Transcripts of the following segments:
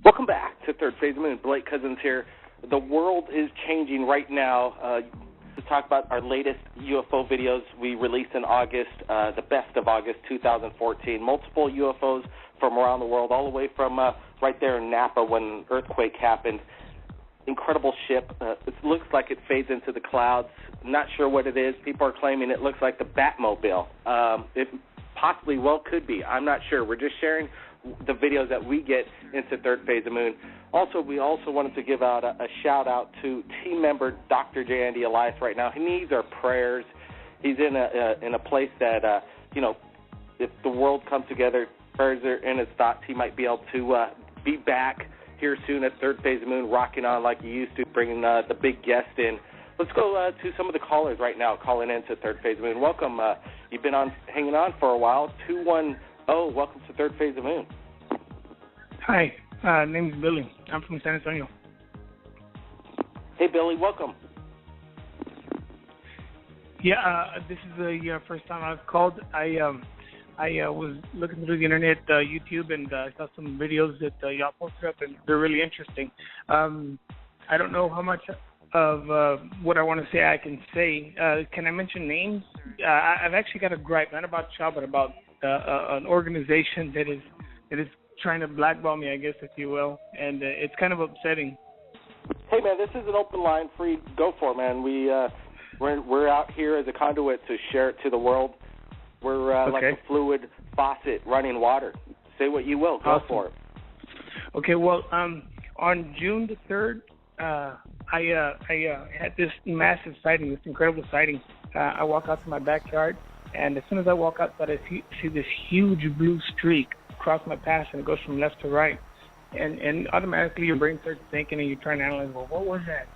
Welcome back to Third Phase of the Moon. Blake Cousins here. The world is changing right now. To talk about our latest UFO videos we released in August, the best of August 2014. Multiple UFOs from around the world, all the way from right there in Napa when an earthquake happened. Incredible ship. It looks like it fades into the clouds. Not sure what it is. People are claiming it looks like the Batmobile. It possibly well could be. I'm not sure. We're just sharing the videos that we get into Third Phase of the Moon. Also, we also wanted to give out a shout-out to team member Dr. J. Andy Elias right now. He needs our prayers. He's in a place that, if the world comes together, prayers are in his thoughts. He might be able to be back here soon at Third Phase of the Moon, rocking on like he used to, bringing the big guest in. Let's go to some of the callers right now calling in to Third Phase of the Moon. Welcome. You've been hanging on for a while. 210, welcome to Third Phase of the Moon. Hi, name's Billy. I'm from San Antonio. Hey, Billy, welcome. Yeah, this is the first time I've called. I was looking through the internet, YouTube, and I saw some videos that y'all posted up, and they're really interesting. I don't know how much of what I want to say I can say. Can I mention names? I've actually got a gripe, not about y'all, but about an organization that is trying to blackball me, I guess, if you will, and it's kind of upsetting. Hey, man, this is an open line. Free, go for it, man. We're out here as a conduit to share it to the world. We're okay. like a fluid faucet running water. Say what you will. Go awesome. for it. Okay, well, on June the 3rd, I had this massive sighting, this incredible sighting. I walk out to my backyard, and as soon as I walk outside, I see this huge blue streak cross my path, and it goes from left to right. And automatically your brain starts thinking, and you're trying to analyze, well, what was that?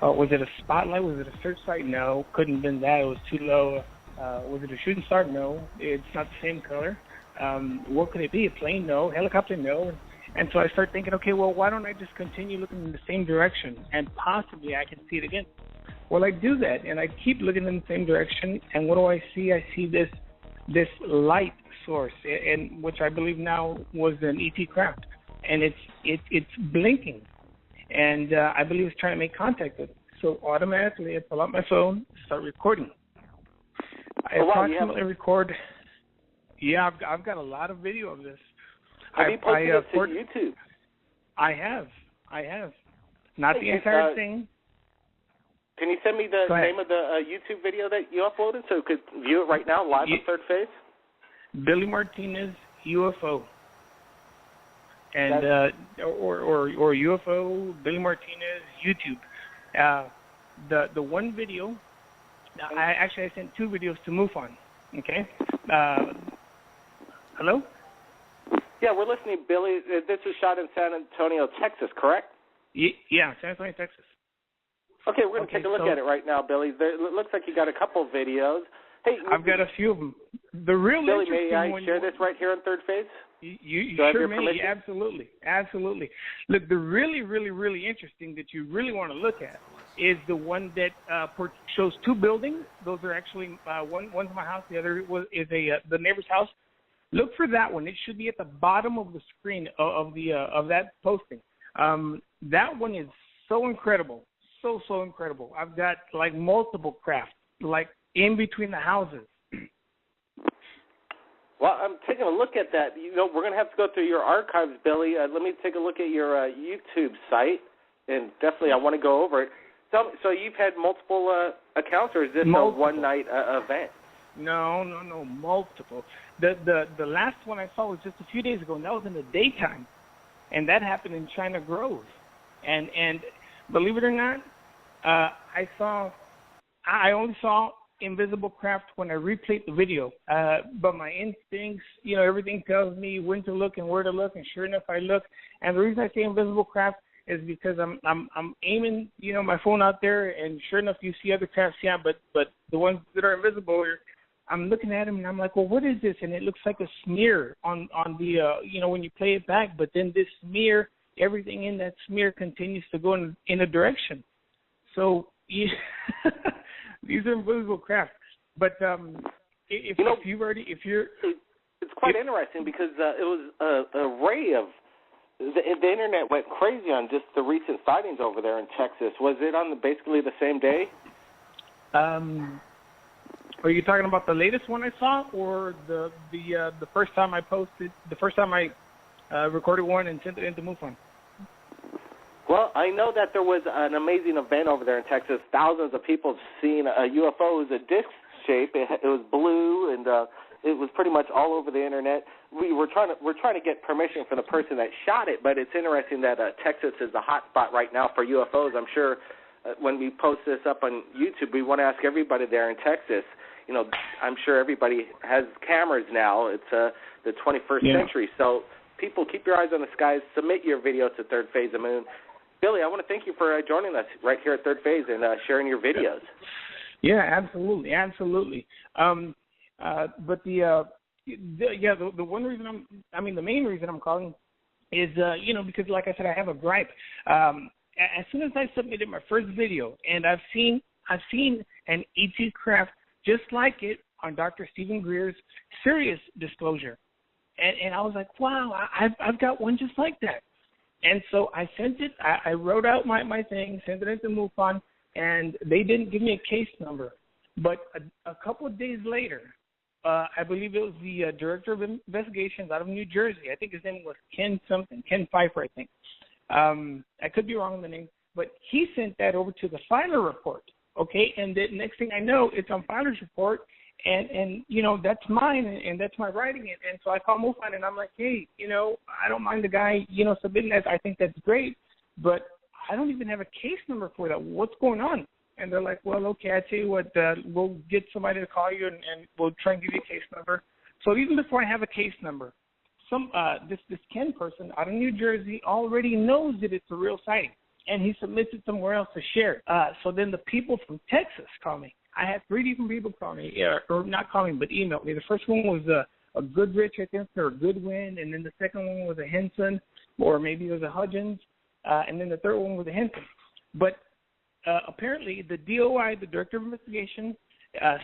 Was it a spotlight? Was it a search light? No, couldn't have been that. It was too low. Was it a shooting star? No, it's not the same color. What could it be? A plane? No. Helicopter? No. And so I start thinking, okay, well, why don't I just continue looking in the same direction, and possibly I can see it again. Well, I do that, and I keep looking in the same direction, and what do I see? I see this light source, and which I believe now was an ET craft, and it's blinking, and I believe it's trying to make contact with it. So automatically I pull out my phone, start recording. I approximately record. Yeah, I've got a lot of video of this. Have you posted it to YouTube? I have. Not the entire thing. Can you send me the name of the YouTube video that you uploaded so we could view it right now live on Third Phase? Billy Martinez UFO, and or UFO Billy Martinez YouTube. The one video, I sent two videos to MUFON. Okay. Hello. Yeah, we're listening, Billy. This was shot in San Antonio, Texas, correct? Yeah, San Antonio, Texas. Okay, we're going to take a look at it right now, Billy. It looks like you got a couple videos. Hey, I've got a few of them. The real Billy, interesting may I one. share this right here on Third Phase? You sure may. Absolutely. Look, the really, really, really interesting that you really want to look at is the one that shows two buildings. Those are actually one's my house, the other is the neighbor's house. Look for that one. It should be at the bottom of the screen of that posting. That one is so incredible, so incredible. I've got like multiple craft, like in between the houses. Well, I'm taking a look at that. We're going to have to go through your archives, Billy. Let me take a look at your YouTube site, and definitely I want to go over it. So you've had multiple accounts, or is this a one-night event? No, multiple. The last one I saw was just a few days ago, and that was in the daytime, and that happened in China Grove. And believe it or not, I only saw invisible craft when I replayed the video. But my instincts, everything tells me when to look and where to look, and sure enough, I look. And the reason I say invisible craft is because I'm aiming, my phone out there, and sure enough, you see other crafts, yeah, but the ones that are invisible, I'm looking at them, and I'm like, well, what is this? And it looks like a smear on the, when you play it back, but then this smear, everything in that smear continues to go in a direction. So these are invisible craft. But it's quite interesting because it was a ray of the internet went crazy on just the recent sightings over there in Texas. Was it on basically the same day? Are you talking about the latest one I saw, or the first time I posted, the first time I recorded one and sent it into MUFON? Well, I know that there was an amazing event over there in Texas. Thousands of people seen a UFO. It was a disc shape. It was blue, and it was pretty much all over the internet. We're trying to get permission from the person that shot it, but it's interesting that Texas is a hot spot right now for UFOs. I'm sure when we post this up on YouTube, we want to ask everybody there in Texas. You know, I'm sure everybody has cameras now. It's the 21st century. So people, keep your eyes on the skies. Submit your video to Third Phase of Moon. Billy, I want to thank you for joining us right here at Third Phase and sharing your videos. Yeah, absolutely. But the one reason the main reason I'm calling is, because like I said, I have a gripe. As soon as I submitted my first video, and I've seen an ET craft just like it on Dr. Stephen Greer's Sirius disclosure, and I was like, wow, I've got one just like that. And so I sent it. I wrote out my thing, sent it into MUFON, and they didn't give me a case number. But a couple of days later, I believe it was the director of investigations out of New Jersey. I think his name was Ken Pfeiffer, I think. I could be wrong on the name, but he sent that over to the Filer report. Okay, and the next thing I know, it's on Filer's report, and that's mine, and that's my writing it. And so I call MUFON, and I'm like, hey, I don't mind the guy, submitting that. I think that's great, but I don't even have a case number for that. What's going on? And they're like, well, okay, I tell you what, we'll get somebody to call you, and we'll try and give you a case number. So even before I have a case number, this Ken person out of New Jersey already knows that it's a real sighting, and he submits it somewhere else to share. So then the people from Texas call me. I had 3 different people call me, or not call me, but email me. The first one was a Goodrich, I think, or a Goodwin, and then the second one was a Henson, or maybe it was a Hudgens, and then the third one was a Henson. But apparently the DOI, the Director of Investigation,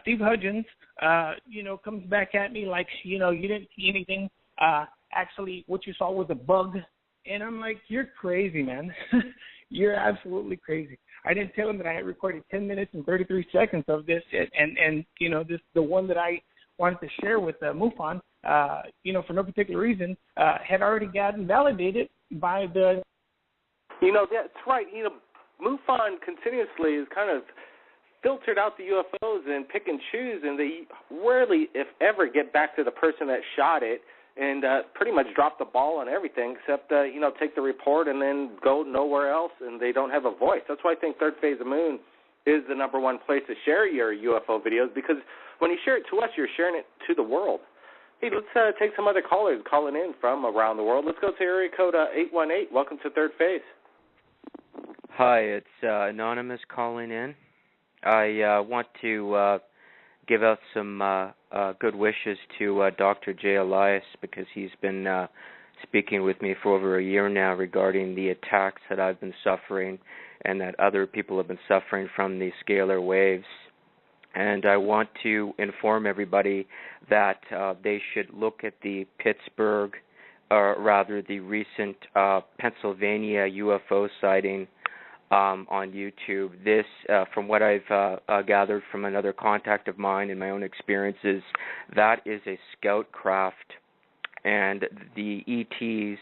Steve Hudgens, comes back at me like, you didn't see anything. Actually, what you saw was a bug. And I'm like, you're crazy, man. You're absolutely crazy. I didn't tell him that I had recorded 10 minutes and 33 seconds of this, and this the one that I wanted to share with MUFON, for no particular reason, had already gotten validated by the... That's right. MUFON continuously is kind of filtered out the UFOs and pick and choose, and they rarely, if ever, get back to the person that shot it and pretty much drop the ball on everything except, take the report and then go nowhere else, and they don't have a voice. That's why I think Third Phase of Moon is the number one place to share your UFO videos, because when you share it to us, you're sharing it to the world. Hey, let's take some other callers calling in from around the world. Let's go to area code 818. Welcome to Third Phase. Hi, it's Anonymous calling in. I want to give out some good wishes to Dr. J. Elias, because he's been speaking with me for over a year now regarding the attacks that I've been suffering and that other people have been suffering from the scalar waves. And I want to inform everybody that they should look at the Pittsburgh, or rather the recent Pennsylvania UFO sighting on YouTube. This, from what I've gathered from another contact of mine and my own experiences, that is a scout craft, and the ETs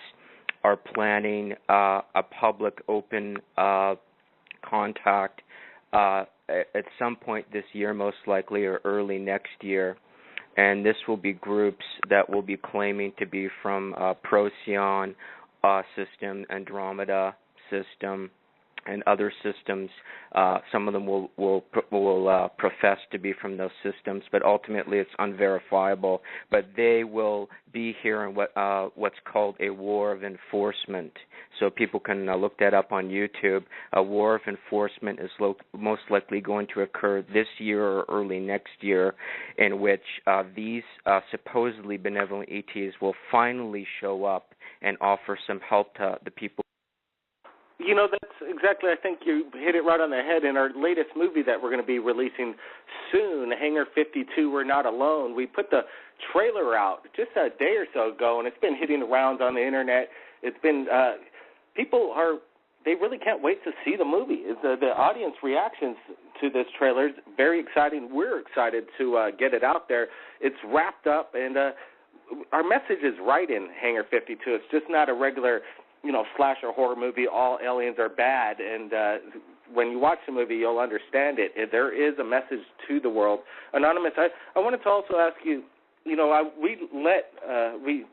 are planning a public open contact at some point this year, most likely, or early next year. And this will be groups that will be claiming to be from Procyon system, Andromeda system, and other systems. Some of them will profess to be from those systems, but ultimately it's unverifiable. But they will be here in what's called a war of enforcement. So people can look that up on YouTube. A war of enforcement is most likely going to occur this year or early next year, in which these supposedly benevolent ETs will finally show up and offer some help to the people. That's exactly, I think you hit it right on the head. In our latest movie that we're going to be releasing soon, Hangar 52, We're Not Alone, we put the trailer out just a day or so ago, and it's been hitting the rounds on the internet. It's been they really can't wait to see the movie. The audience reactions to this trailer is very exciting. We're excited to get it out there. It's wrapped up, and our message is right in Hangar 52. It's just not a regular, slasher horror movie. All aliens are bad, and when you watch the movie, you'll understand it. There is a message to the world. Anonymous, I wanted to also ask you. We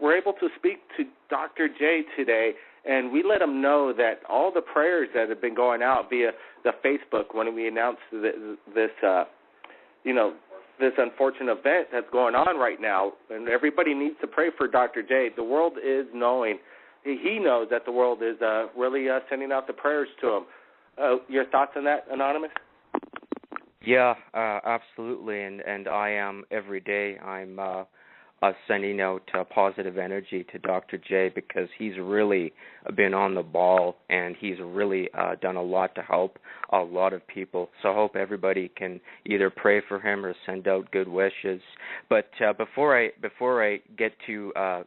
were able to speak to Dr. J today, and we let him know that all the prayers that have been going out via the Facebook when we announced this unfortunate event that's going on right now, and everybody needs to pray for Dr. J. The world is knowing. He knows that the world is really sending out the prayers to him. Your thoughts on that, Anonymous? Yeah, absolutely, and I am every day. I'm sending out positive energy to Dr. J because he's really been on the ball and he's really done a lot to help a lot of people. So I hope everybody can either pray for him or send out good wishes. But before I get to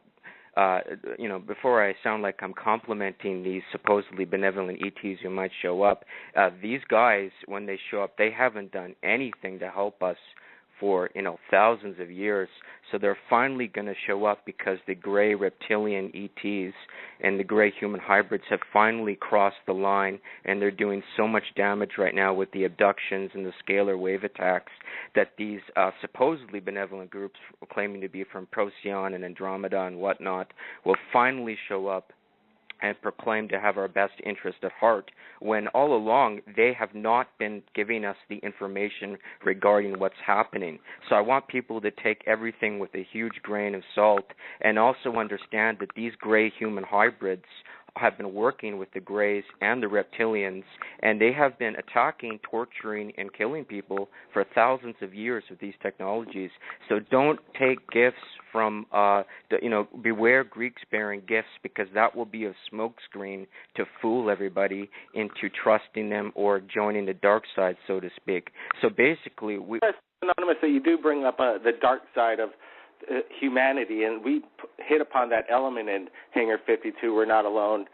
before I sound like I'm complimenting these supposedly benevolent ETs who might show up, these guys, when they show up, they haven't done anything to help us for, thousands of years. So they're finally going to show up because the gray reptilian ETs and the gray human hybrids have finally crossed the line, and they're doing so much damage right now with the abductions and the scalar wave attacks that these supposedly benevolent groups claiming to be from Procyon and Andromeda and whatnot will finally show up and proclaim to have our best interest at heart, when all along they have not been giving us the information regarding what's happening. So I want people to take everything with a huge grain of salt and also understand that these gray human hybrids have been working with the grays and the reptilians, and they have been attacking, torturing, and killing people for thousands of years with these technologies. So don't take gifts from, beware Greeks bearing gifts, because that will be a smokescreen to fool everybody into trusting them or joining the dark side, so to speak. So basically, Anonymous, that you do bring up the dark side of humanity, and we hit upon that element in Hangar 52, We're Not Alone.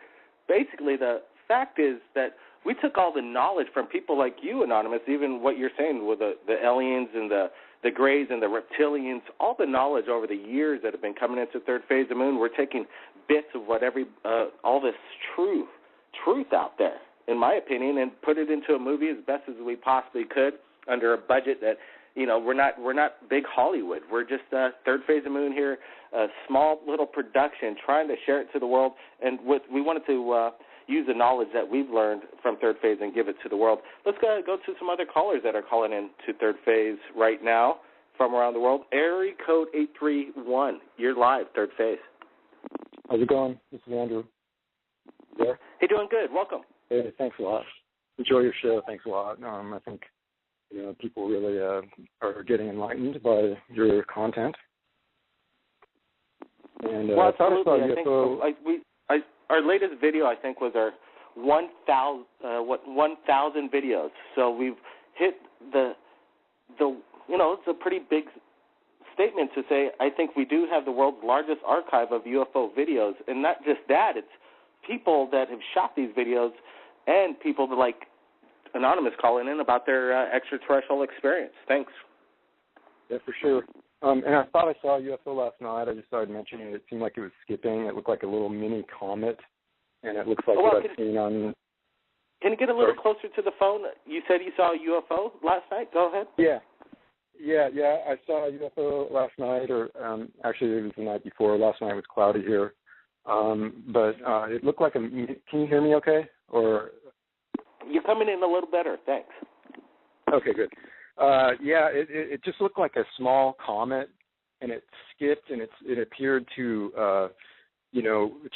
Basically, the fact is that we took all the knowledge from people like you, Anonymous, even what you're saying with the aliens and the grays and the reptilians, all the knowledge over the years that have been coming into third phase of the moon. We're taking bits of what all this truth out there, in my opinion, and put it into a movie as best as we possibly could under a budget that, we're not big Hollywood. We're just third phase of the moon here, a small little production trying to share it to the world. And we wanted to use the knowledge that we've learned from third phase and give it to the world. Let's go to some other callers that are calling in to third phase right now from around the world. Area code 831. You're live, third phase. How's it going? This is Andrew. There? Hey, doing good. Welcome. Hey, thanks a lot. Enjoy your show. Thanks a lot. I think people really are getting enlightened by your content. And well, I thought I saw UFO. Our latest video, I think, was our 1,000 videos. So we've hit it's a pretty big statement to say. I think we do have the world's largest archive of UFO videos, and not just that. It's people that have shot these videos, and people that like Anonymous calling in about their extraterrestrial experience. Thanks. Yeah, for sure. And I thought I saw a UFO last night. I just started mentioning it. It seemed like it was skipping. It looked like a little mini comet, and it looks like what I've seen on... Can you get a little closer to the phone? You said you saw a UFO last night? Go ahead. Yeah. I saw a UFO last night, or actually it was the night before. Last night was cloudy here. But it looked like a... Can you hear me okay? Or... You're coming in a little better. Thanks. Okay, good. It just looked like a small comet, and it skipped, and it appeared to,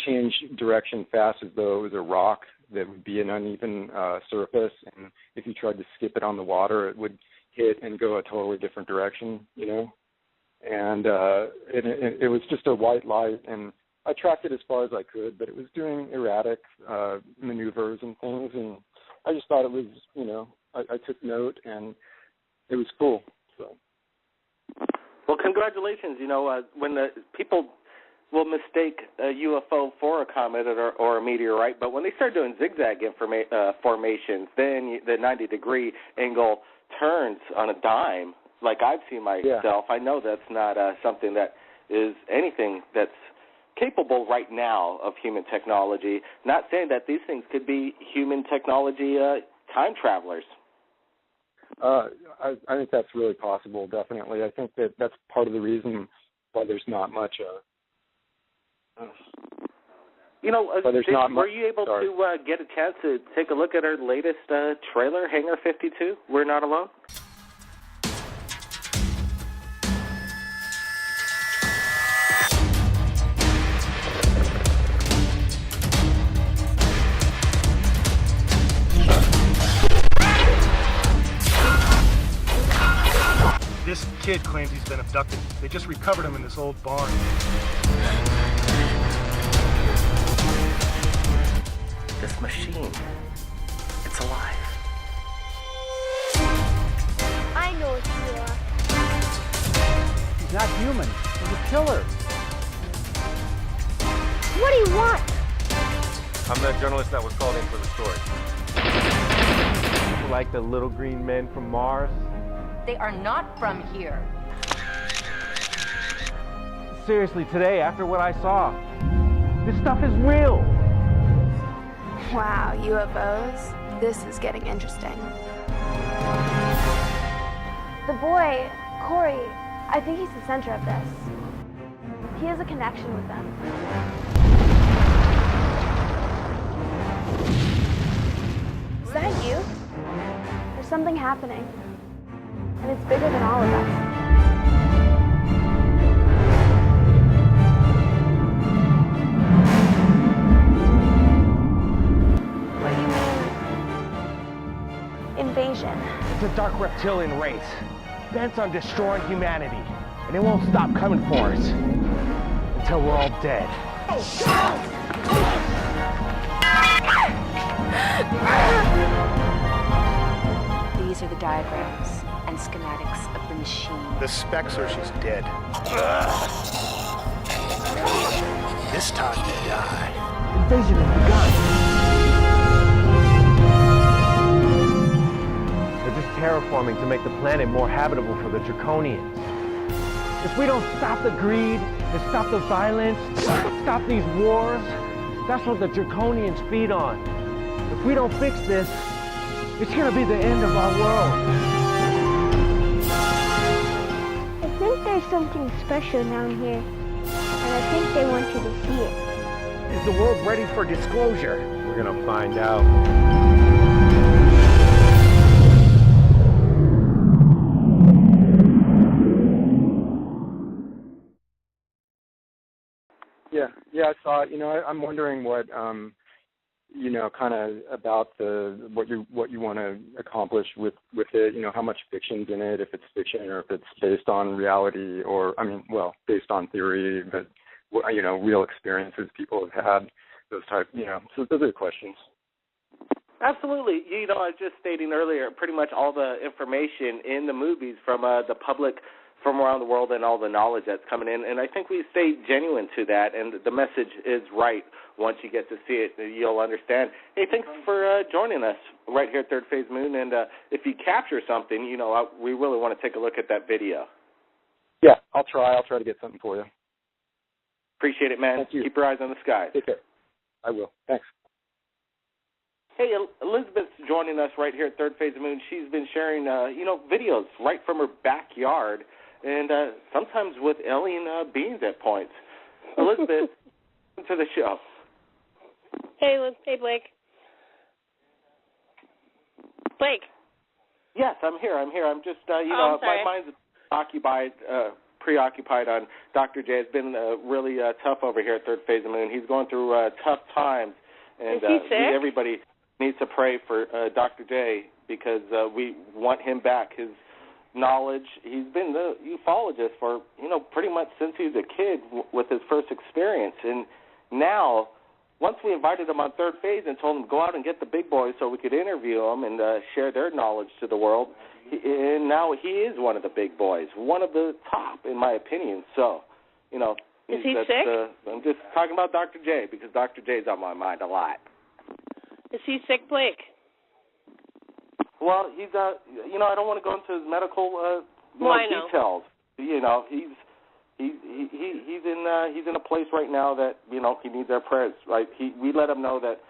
change direction fast, as though it was a rock that would be an uneven surface, and if you tried to skip it on the water, it would hit and go a totally different direction, And it was just a white light, and I tracked it as far as I could, but it was doing erratic maneuvers and things, and I just thought it was, I took note, and it was cool. So. Well, congratulations. When the people will mistake a UFO for a comet or a meteorite, but when they start doing zigzag formations, then the 90-degree angle turns on a dime, like I've seen myself. I know that's not something that is anything that's capable right now of human technology. Not saying that these things could be human technology time travelers. I think that's really possible, definitely. I think that's part of the reason why there's not much. Were you able to get a chance to take a look at our latest trailer, Hangar 52, We're Not Alone? This kid claims he's been abducted. They just recovered him in this old barn. This machine, it's alive. I know what you are. He's not human. He's a killer. What do you want? I'm the journalist that was called in for the story. Like the little green men from Mars. They are not from here. Seriously, today, after what I saw, this stuff is real. Wow, UFOs? This is getting interesting. The boy, Corey, I think he's the center of this. He has a connection with them. Is that you? There's something happening. And it's bigger than all of us. What do you mean? Invasion. It's a dark reptilian race, bent on destroying humanity. And it won't stop coming for us until we're all dead. These are the diagrams and schematics of the machine. The specs are she's dead. This time to die. Invasion has begun. They're just terraforming to make the planet more habitable for the Draconians. If we don't stop the greed and stop the violence, stop these wars, that's what the Draconians feed on. If we don't fix this, it's gonna be the end of our world. I think there's something special down here. And I think they want you to see it. Is the world ready for disclosure? We're gonna find out. Yeah, I saw it. I'm wondering what, kind of about what you want to accomplish with it. How much fiction's in it, if it's fiction or if it's based on reality, or based on theory, but real experiences people have had. Those type, So those are the questions. Absolutely. I was just stating earlier, pretty much all the information in the movies from the public from around the world and all the knowledge that's coming in. And I think we stay genuine to that, and the message is right. Once you get to see it, you'll understand. Hey, thanks for joining us right here at Third Phase Moon. And if you capture something, we really want to take a look at that video. Yeah, I'll try. I'll try to get something for you. Appreciate it, man. Thank you. Keep your eyes on the sky. Take care. I will. Thanks. Hey, Elizabeth's joining us right here at Third Phase of Moon. She's been sharing, videos right from her backyard, and sometimes with alien beings at points. Elizabeth, welcome to the show. Hey, Blake. Blake. Yes, I'm here. I'm just, I'm sorry. my mind's preoccupied on Dr. J. It's been really tough over here at Third Phase of Moon. He's going through tough times, and Is he sick? Everybody needs to pray for Dr. J because we want him back. His knowledge, he's been the ufologist for, pretty much since he was a kid with his first experience. And now, once we invited him on Third Phase and told him to go out and get the big boys so we could interview them and share their knowledge to the world, and now he is one of the big boys, one of the top, in my opinion. So, Is he sick? I'm just talking about Dr. J because Dr. J's on my mind a lot. Is he sick, Blake? Well, he's I don't want to go into his medical details. You know, he's in a place right now that he needs our prayers. Right? We let him know that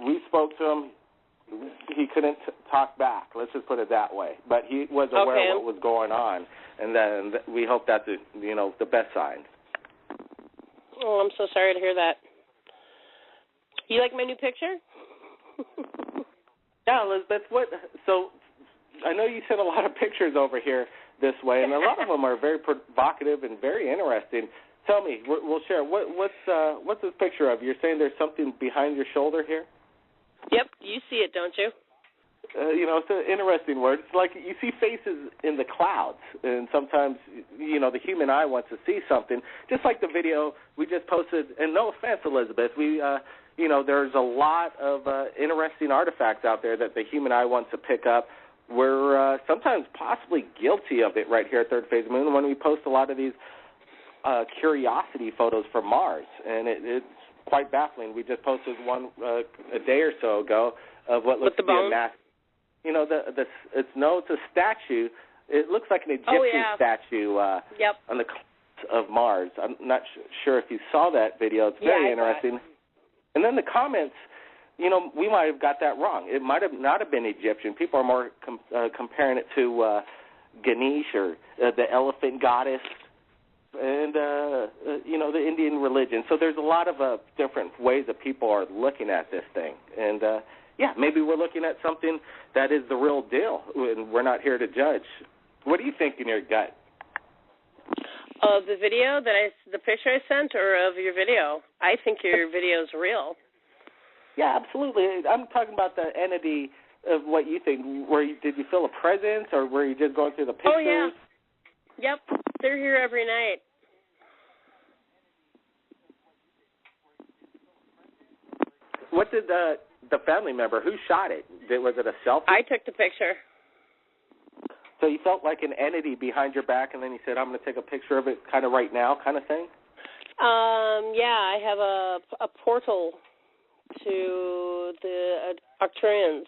we spoke to him. He couldn't talk back. Let's just put it that way. But he was aware of what was going on, and then we hope that's the best sign. Oh, I'm so sorry to hear that. You like my new picture? Yeah, Elizabeth. So I know you sent a lot of pictures over here this way, and a lot of them are very provocative and very interesting. Tell me, we'll share. What's this picture of? You're saying there's something behind your shoulder here? Yep, you see it, don't you? It's an interesting word. It's like you see faces in the clouds, and sometimes, the human eye wants to see something. Just like the video we just posted, and no offense, Elizabeth, there's a lot of interesting artifacts out there that the human eye wants to pick up. We're sometimes possibly guilty of it right here at Third Phase Moon when we post a lot of these curiosity photos from Mars, and it's quite baffling. We just posted one a day or so ago of what looks to be a mass. It's a statue. It looks like an Egyptian statue on the cliffs of Mars. I'm not sure if you saw that video. It's very interesting. And then the comments, we might have got that wrong. It might have not have been Egyptian. People are more comparing it to Ganesh or the elephant goddess and, the Indian religion. So there's a lot of different ways that people are looking at this thing. And, maybe we're looking at something that is the real deal, and we're not here to judge. What do you think in your gut? Of the video the picture I sent, or of your video? I think your video is real. Yeah, absolutely. I'm talking about the entity of what you think. Did you feel a presence, or were you just going through the pictures? Oh, yeah. Yep, they're here every night. What did the family member, who shot it? Was it a selfie? I took the picture. So you felt like an entity behind your back, and then you said, I'm going to take a picture of it kind of right now kind of thing? I have a portal to the Arcturians,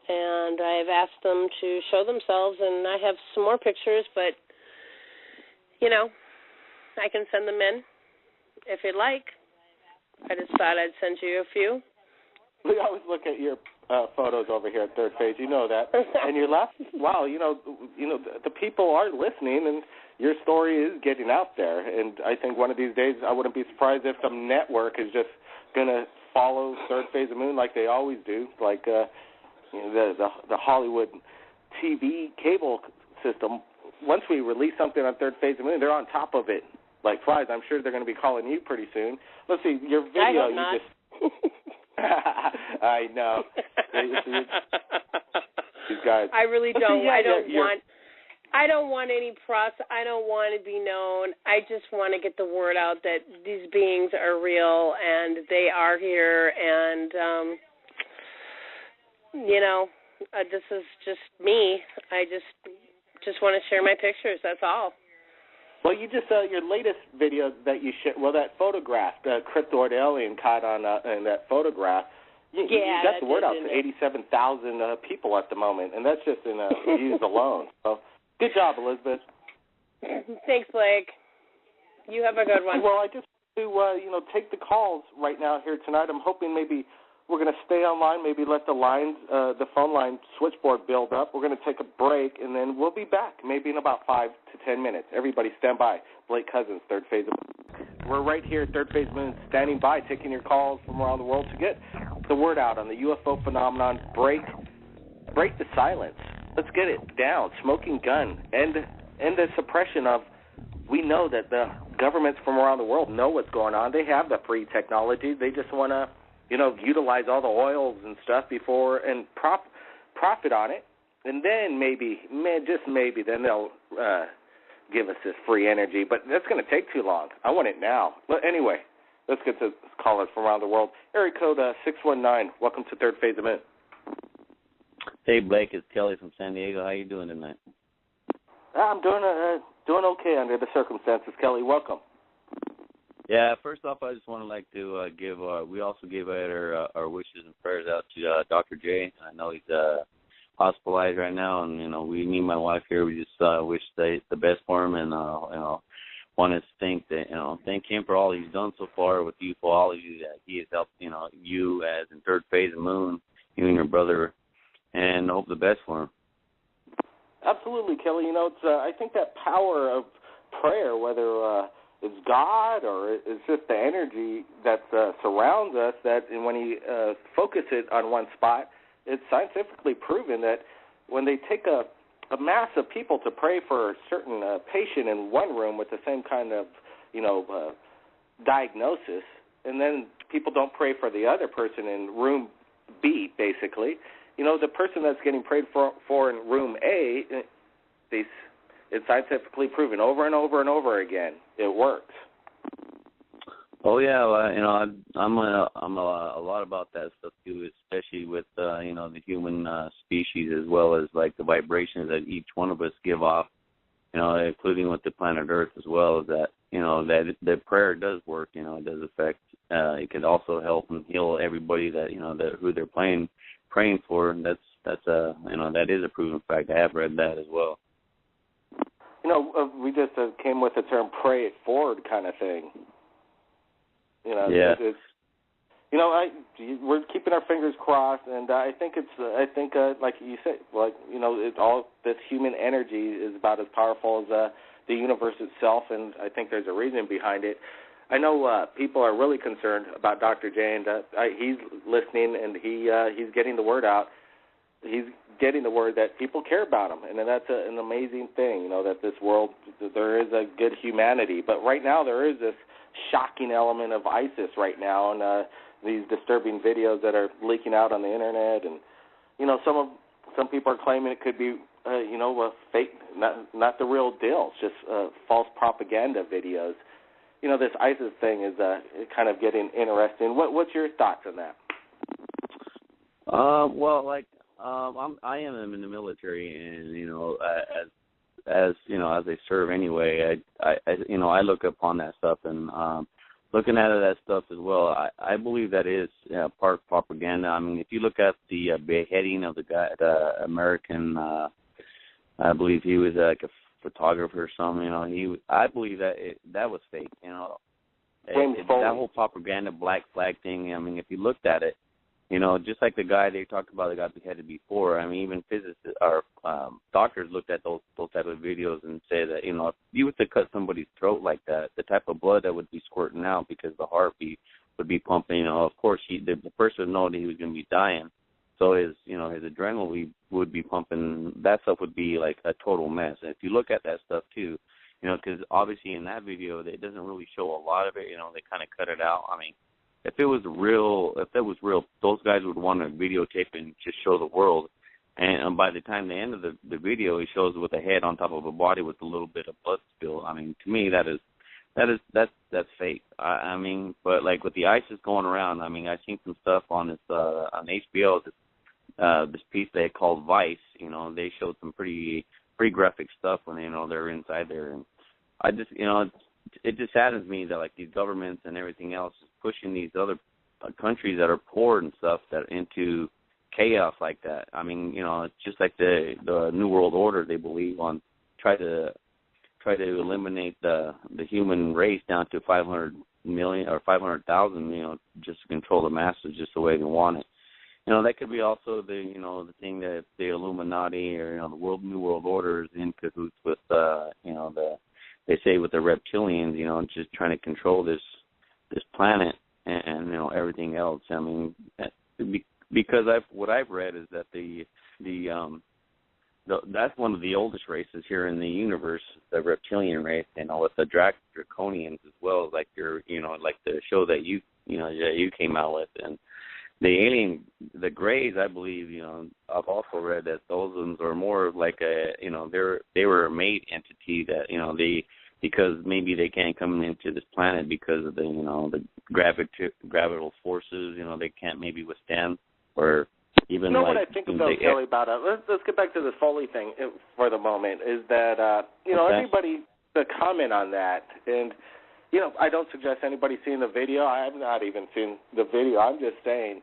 and I've asked them to show themselves, and I have some more pictures, but, I can send them in if you'd like. I just thought I'd send you a few. We always look at your photos over here at Third Phase. You know that. And you're laughing. Wow, the people are listening, and your story is getting out there. And I think one of these days I wouldn't be surprised if some network is just going to follow Third Phase of Moon like they always do, like the Hollywood TV cable system. Once we release something on Third Phase of Moon, they're on top of it like flies. I'm sure they're going to be calling you pretty soon. Let's see, your video. I hope not. I know. These guys. I really don't. I don't want any process. I don't want to be known. I just want to get the word out that these beings are real and they are here. And this is just me. I just want to share my pictures. That's all. Well, you just your latest video that you shared. Well, that photograph, the cryptoid alien caught on in that photograph. You got the word out to 87,000 people at the moment, and that's just in views alone. So, good job, Elizabeth. Thanks, Blake. You have a good one. Well, I just want to take the calls right now here tonight. I'm hoping maybe we're going to stay online, maybe let the lines, the phone line switchboard build up. We're going to take a break, and then we'll be back maybe in about 5 to 10 minutes. Everybody stand by. Blake Cousins, Third Phase of Moon. We're right here at Third Phase of Moon, standing by, taking your calls from around the world to get the word out on the UFO phenomenon. Break the silence. Let's get it down. Smoking gun. And the suppression of, we know that the governments from around the world know what's going on. They have the free technology. They just want to utilize all the oils and stuff before and profit on it. And then just maybe, then they'll give us this free energy. But that's going to take too long. I want it now. But anyway, let's get to callers from around the world. Area code 619. Welcome to Third Phase of Moon. Hey, Blake, it's Kelly from San Diego. How you doing tonight? I'm doing okay under the circumstances. Kelly, welcome. Yeah, first off, I just want to give we also gave out our wishes and prayers out to Dr. J. I know he's hospitalized right now, and me and my wife here, we just wish the best for him, and want to thank him for all he's done so far with ufology. That he has helped you as in third phase of Moon, you and your brother, and hope the best for him. Absolutely, Kelly. It's I think that power of prayer, whether it's God or it's just the energy that surrounds us, that when you focus it on one spot, it's scientifically proven that when they take a mass of people to pray for a certain patient in one room with the same kind of, diagnosis, and then people don't pray for the other person in room B, basically, the person that's getting prayed for in room A, it's scientifically proven over and over and over again. It works. Oh yeah, well, I'm a lot about that stuff too, especially with the human species, as well as like the vibrations that each one of us give off, including with the planet Earth as well. Is that that prayer does work. It does affect. It can also help and heal everybody that who they're praying for. And that is a proven fact. I have read that as well. We just came with the term "pray it forward" kind of thing. Yeah. We're keeping our fingers crossed, and I think like you said, all this human energy is about as powerful as the universe itself, and I think there's a reason behind it. I know people are really concerned about Dr. J, and he's listening, and he's getting the word out. He's getting the word that people care about him, and that's an amazing thing, that this world, there is a good humanity. But right now there is this shocking element of ISIS right now, and these disturbing videos that are leaking out on the internet, and some people are claiming it could be a fake, not the real deal. It's just false propaganda videos. This ISIS thing is kind of getting interesting. What's your thoughts on that? I am in the military, and as I serve anyway, I look upon that stuff, and looking at that stuff as well, I believe that is part propaganda. I mean, if you look at the beheading of the guy, the American, I believe he was like a photographer or something. I believe that was fake. That whole propaganda, black flag thing. I mean, if you looked at it, just like the guy they talked about that got beheaded before. I mean, even physicists or doctors looked at those type of videos and say that if you were to cut somebody's throat like that, the type of blood that would be squirting out because the heartbeat would be pumping. Of course, the person would know that he was going to be dying, so his adrenaline would be pumping. That stuff would be like a total mess. And if you look at that stuff too, because obviously in that video it doesn't really show a lot of it. They kind of cut it out. I mean, if that was real, those guys would want to videotape and just show the world. And by the time they end of the video, he shows with a head on top of a body with a little bit of blood spill. I mean, to me, that's fake. I mean, but like with the ISIS going around, I mean, I've seen some stuff on this on HBO. This piece they called Vice. They showed some pretty graphic stuff when they're inside there, and I just it just saddens me that like these governments and everything else is pushing these other countries that are poor and stuff that into chaos like that. I mean, it's just like the New World Order. They believe on try to eliminate the human race down to 500 million or 500,000. Just to control the masses just the way they want it. That could be also the thing that the Illuminati or the New World Order is in cahoots with they say with the reptilians, just trying to control this planet and everything else. I mean, because what I've read is that that's one of the oldest races here in the universe, the reptilian race. With the draconians as well, like like the show that you came out with, and the Greys. I believe I've also read that those ones are more like they were a made entity that because maybe they can't come into this planet because of the gravitational forces. They can't maybe withstand, or even what I think about Kelly about it. Let's get back to the Foley thing for the moment. Is that everybody to comment on that, and I don't suggest anybody seeing the video. I have not even seen the video. I'm just saying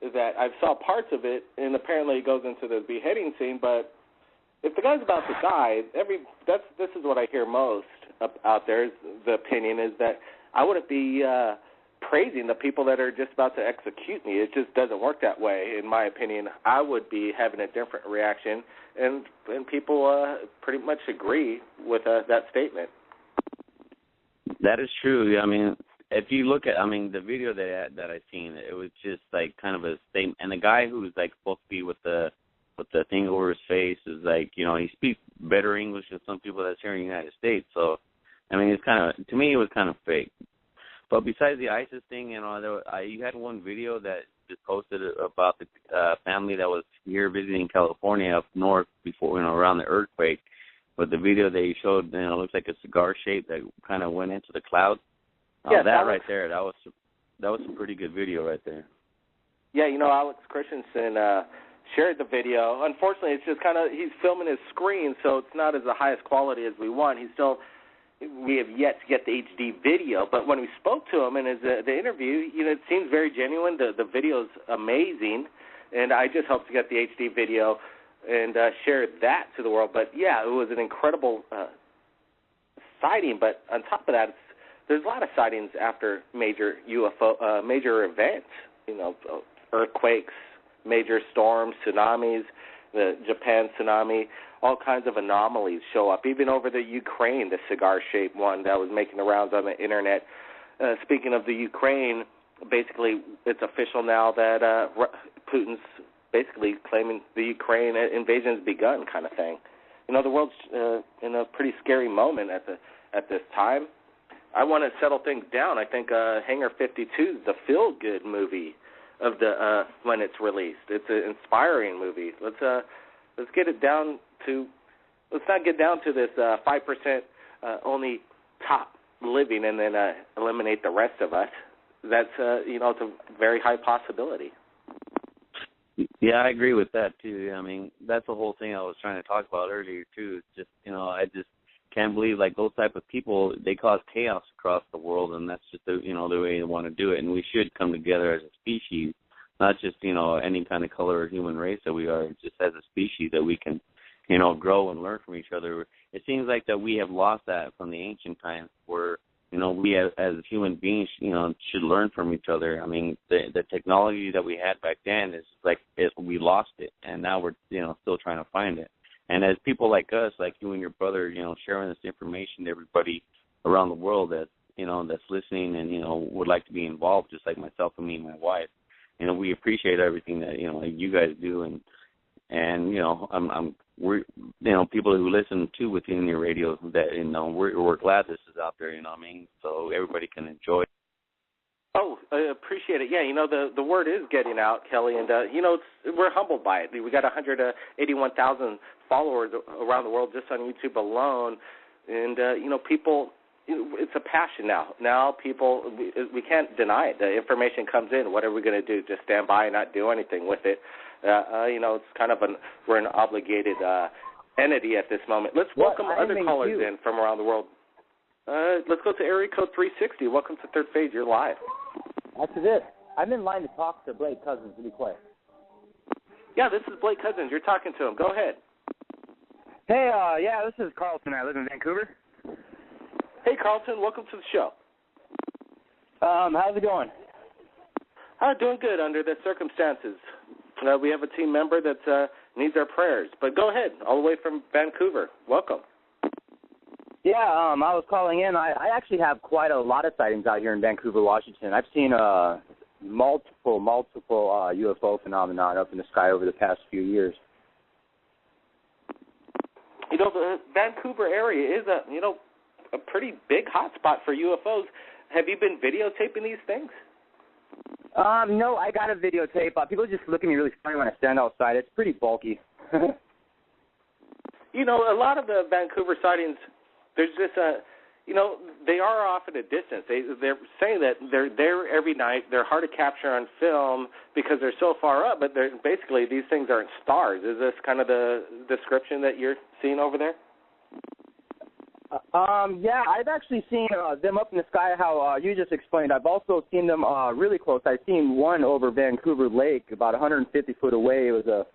that I saw parts of it, and apparently it goes into the beheading scene. But if the guy's about to die, this is what I hear most out there. The opinion is that I wouldn't be praising the people that are just about to execute me. It just doesn't work that way, in my opinion. I would be having a different reaction, and people pretty much agree with that statement. That is true. I mean, if you look at, the video that I seen, it was just like kind of a statement. And the guy who's like supposed to be with the thing over his face is like, he speaks better English than some people that's here in the United States. So, it's kind of, to me, it was kind of fake. But besides the ISIS thing, you had one video that just posted about the family that was here visiting California up north before, around the earthquake. But the video that you showed, looks like a cigar shape that kind of went into the clouds. Yeah, that right there, that was a pretty good video right there. Yeah, Alex Christensen shared the video. Unfortunately, it's just he's filming his screen, so it's not as the highest quality as we want. We have yet to get the HD video, but when we spoke to him in the interview, it seems very genuine. The video's amazing, and I just hope to get the HD video and share that to the world. But yeah, it was an incredible sighting. But on top of that, there's a lot of sightings after major UFO, major events. Earthquakes, major storms, tsunamis, the Japan tsunami. All kinds of anomalies show up, even over the Ukraine, the cigar-shaped one that was making the rounds on the Internet. Speaking of the Ukraine, basically it's official now that Putin's basically claiming the Ukraine invasion has begun, kind of thing. The world's in a pretty scary moment at this time. I want to settle things down. I think Hangar 52 is the feel-good movie of the when it's released. It's an inspiring movie. Let's get it down to. Let's not get down to this 5% only top living and then eliminate the rest of us. That's it's a very high possibility. Yeah, I agree with that too. That's the whole thing I was trying to talk about earlier too. It's just I just can't believe like those type of people, they cause chaos across the world, and that's just the way they want to do it. And we should come together as a species, not just any kind of color or human race that we are, just as a species that we can grow and learn from each other. It seems like that we have lost that from the ancient times, where we as human beings should learn from each other. The technology that we had back then we lost it, and now we're still trying to find it. And as people like us, like you and your brother, sharing this information to everybody around the world that's listening and would like to be involved, just like myself and me and my wife. We appreciate everything that you guys do, and we're people who listen to within your radios that we're glad this is out there. So everybody can enjoy it. Oh, I appreciate it. Yeah, the word is getting out, Kelly, and we're humbled by it. We got 181,000 followers around the world just on YouTube alone, and people. It's a passion now. Now people, we can't deny it. The information comes in. What are we going to do? Just stand by and not do anything with it? It's kind of we're an obligated entity at this moment. Let's welcome other callers in from around the world. Let's go to area code 360. Welcome to Third Phase. You're live. After this, I'm in line to talk to Blake Cousins. To be quiet. Yeah, this is Blake Cousins. You're talking to him. Go ahead. Hey, this is Carlton. I live in Vancouver. Hey, Carlton. Welcome to the show. How's it going? Doing good under the circumstances. We have a team member that needs our prayers. But go ahead, all the way from Vancouver. Welcome. Yeah, I was calling in. I actually have quite a lot of sightings out here in Vancouver, Washington. I've seen multiple UFO phenomenon up in the sky over the past few years. The Vancouver area is a pretty big hotspot for UFOs. Have you been videotaping these things? No, I got a videotape. People just look at me really funny when I stand outside. It's pretty bulky. A lot of the Vancouver sightings, there's this, they are off at a distance. They're saying that they're there every night. They're hard to capture on film because they're so far up, but basically these things aren't stars. Is this kind of the description that you're seeing over there? Yeah, I've actually seen them up in the sky, how you just explained. I've also seen them really close. I've seen one over Vancouver Lake, about 150 foot away. It was a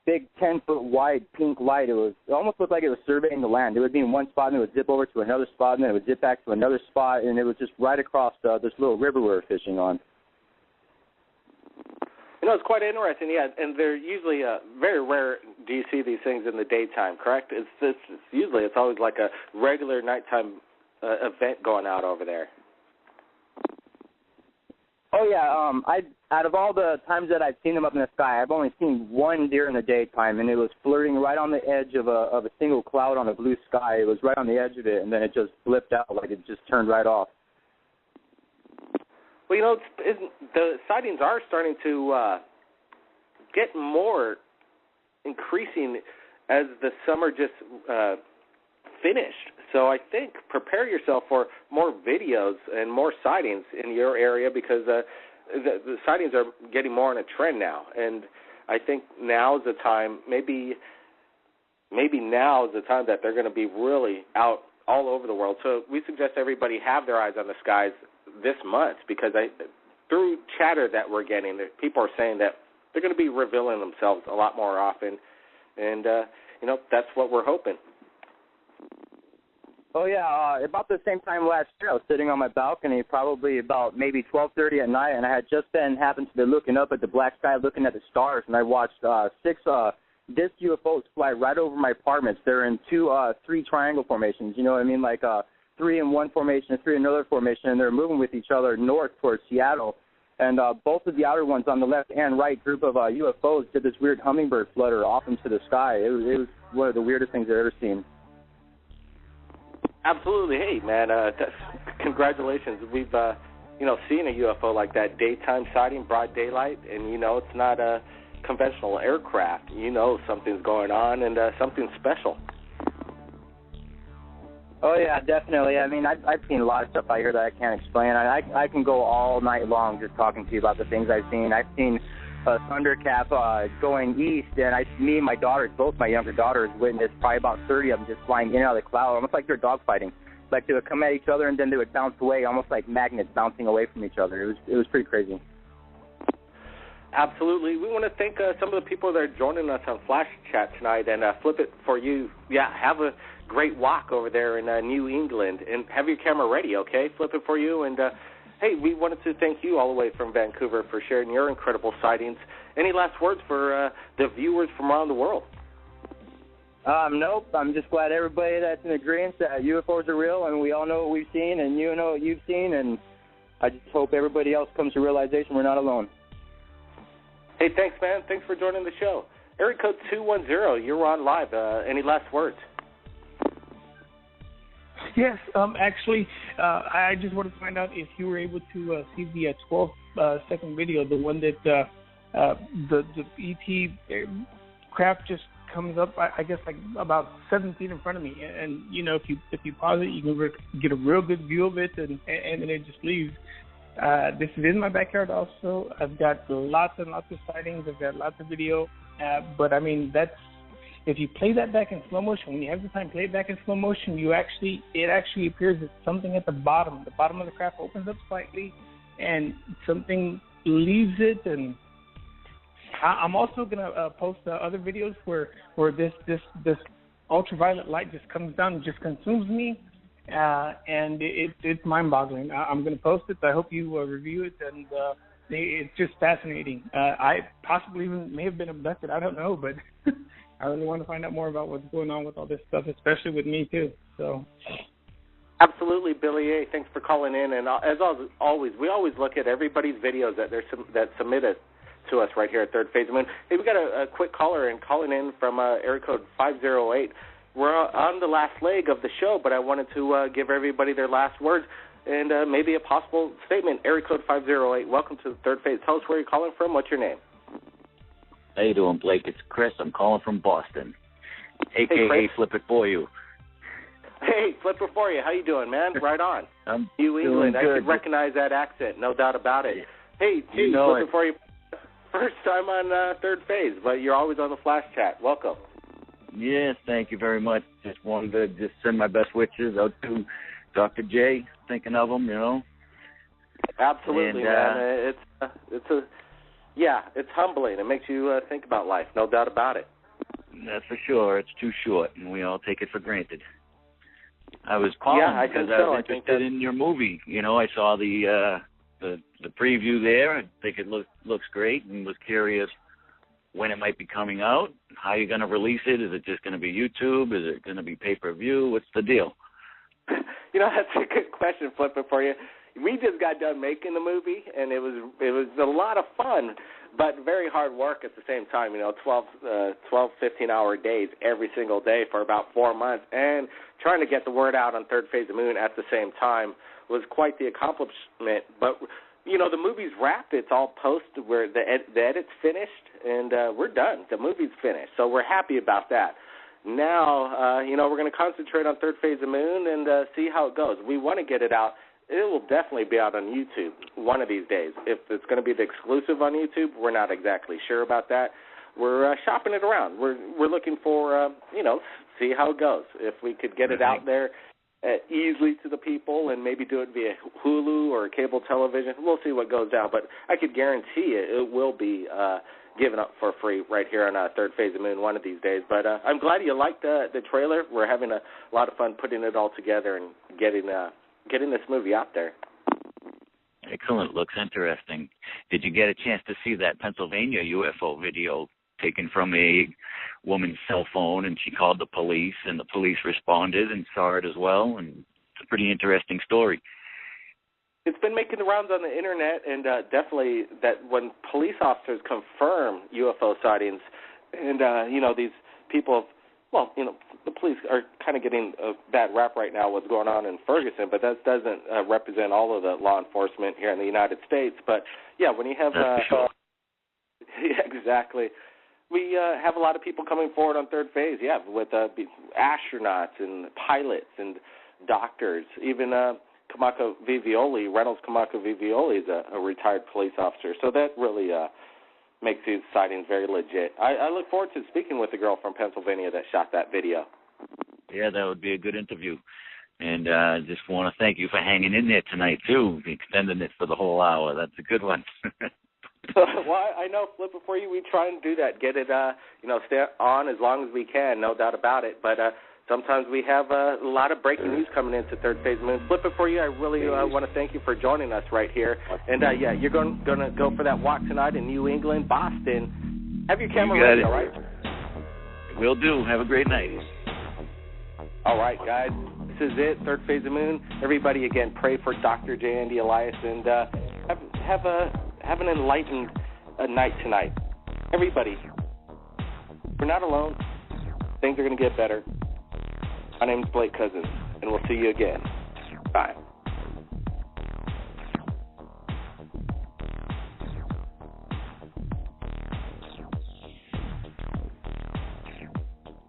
big 10-foot wide pink light. It almost looked like it was surveying the land. It would be in one spot, and it would zip over to another spot, and then it would zip back to another spot, and it was just right across this little river we were fishing on. You know, it's quite interesting, yeah, and they're usually very rare. Do you see these things in the daytime, correct? It's usually it's always like a regular nighttime event going out over there. Oh, yeah, out of all the times that I've seen them up in the sky, I've only seen one during the daytime, and it was flirting right on the edge of a single cloud on a blue sky. It was right on the edge of it, and then it just flipped out, like it just turned right off. Well, you know, the sightings are starting to get more increasing as the summer just finished. So I think prepare yourself for more videos and more sightings in your area because the sightings are getting more on a trend now. And I think now is the time, maybe now is the time that they're going to be really out all over the world. So we suggest everybody have their eyes on the skies this month because through chatter that we're getting, people are saying that they're going to be revealing themselves a lot more often, and you know, that's what we're hoping. Oh yeah, about the same time last year, I was sitting on my balcony, probably about maybe 12:30 at night, and I had just then happened to be looking up at the black sky, looking at the stars, and I watched 6 disc UFOs fly right over my apartments. They're in 3 triangle formations. You know what I mean, like 3 in one formation, 3 in another formation, and they're moving with each other north towards Seattle. And both of the outer ones on the left and right group of UFOs did this weird hummingbird flutter off into the sky. It was one of the weirdest things I've ever seen. Absolutely. Hey, man, congratulations. We've, seen a UFO like that, daytime sighting, broad daylight, and, it's not a conventional aircraft. Something's going on and something special. Oh, yeah, definitely. I mean, I've seen a lot of stuff out here that I can't explain. I can go all night long just talking to you about the things I've seen. I've seen a thundercap going east, and me and my daughters, both my younger daughters, witnessed probably about 30 of them just flying in and out of the cloud, almost like they're dogfighting. Like they would come at each other, and then they would bounce away, almost like magnets bouncing away from each other. It was pretty crazy. Absolutely. We want to thank some of the people that are joining us on Flash Chat tonight, and Flip It for you. Yeah, have a great walk over there in New England, and have your camera ready, okay? Flip It for you, and hey, we wanted to thank you all the way from Vancouver for sharing your incredible sightings. Any last words for the viewers from around the world? Nope. I'm just glad everybody that's in agreement that UFOs are real, and we all know what we've seen, and you know what you've seen, and I just hope everybody else comes to realization we're not alone. Hey, thanks, man. Thanks for joining the show. Area code 210, you're on live. Any last words? Yes, actually, I just wanted to find out if you were able to see the 12-second video, the one that the ET craft just comes up, I guess, like about 7 feet in front of me, and if you pause it, you can get a real good view of it, and then it just leaves. This is in my backyard also. I've got lots and lots of sightings. I've got lots of video, but I mean if you play that back in slow motion, when you have the time, play it back in slow motion. It actually appears that something at the bottom of the craft opens up slightly, and something leaves it. And I'm also gonna post other videos where this ultraviolet light just comes down and just consumes me, and it's mind-boggling. I'm gonna post it. I hope you review it, and it's just fascinating. I possibly even may have been abducted. I don't know, but I really want to find out more about what's going on with all this stuff, especially with me, too. So, absolutely, Billy A. Thanks for calling in. And as always, we always look at everybody's videos that submitted to us right here at Third Phase. Hey, we got a quick caller calling in from area code 508. We're on the last leg of the show, but I wanted to give everybody their last words and maybe a possible statement. Area code 508, welcome to the Third Phase. Tell us where you're calling from. What's your name? How you doing, Blake? It's Chris. I'm calling from Boston, a.k.a. Flip It For You. Hey, Flip It For You. How you doing, man? Right on. I'm New England. Doing good. I could recognize that accent, no doubt about it. Hey, you know Flip It For You. First time on Third Phase, but you're always on the Flash Chat. Welcome. Yes, thank you very much. Just wanted to just send my best wishes out to Dr. J, thinking of him, you know. Absolutely, man. It's humbling. It makes you think about life, no doubt about it. That's for sure. It's too short, and we all take it for granted. I was calling because I was interested in your movie. You know, I saw the preview there. I think it looks great, and was curious when it might be coming out, how you're going to release it. Is it just going to be YouTube? Is it going to be pay-per-view? What's the deal? You know, that's a good question, Flipper, for you. We just got done making the movie, and it was a lot of fun, but very hard work at the same time. You know, 12, 15-hour days every single day for about 4 months, and trying to get the word out on Third Phase of Moon at the same time was quite the accomplishment. But you know, the movie's wrapped. It's all posted. Where the edit's finished, and we're done. The movie's finished, so we're happy about that. Now, you know, we're going to concentrate on Third Phase of Moon and see how it goes. We want to get it out. It will definitely be out on YouTube one of these days. If it's going to be the exclusive on YouTube, we're not exactly sure about that. We're shopping it around. We're looking for, you know, see how it goes. If we could get it out there easily to the people and maybe do it via Hulu or cable television, we'll see what goes down. But I could guarantee it will be given up for free right here on Third Phase of Moon one of these days. But I'm glad you liked the trailer. We're having a lot of fun putting it all together and getting this movie out there. Excellent. Looks interesting. Did you get a chance to see that Pennsylvania UFO video taken from a woman's cell phone, and she called the police, and the police responded and saw it as well? And it's a pretty interesting story. It's been making the rounds on the internet, and definitely that when police officers confirm UFO sightings, and, you know, these people, well, you know, the police are kind of getting a bad rap right now, what's going on in Ferguson, but that doesn't represent all of the law enforcement here in the United States. But, yeah, when you have... sure. Yeah, exactly. We have a lot of people coming forward on Third Phase, with astronauts and pilots and doctors, even... Kamako Vivioli, Reynolds Kamako Vivioli is a retired police officer, so that really makes these sightings very legit. I look forward to speaking with the girl from Pennsylvania that shot that video. Yeah, that would be a good interview. And I just want to thank you for hanging in there tonight, too, extending it for the whole hour. That's a good one. Well, I know, Flip, before we try and do that, get it, stay on as long as we can, no doubt about it. But sometimes we have a lot of breaking news coming into Third Phase Moon. Flip it for you. I really want to thank you for joining us right here. And, you're going to go for that walk tonight in New England, Boston. Have your camera ready, all right? Will do. Have a great night. All right, guys. This is it, Third Phase of Moon. Everybody, again, pray for Dr. J. Andy Elias, and have an enlightened night tonight. Everybody, we're not alone. Things are going to get better. My name is Blake Cousins, and we'll see you again. Bye.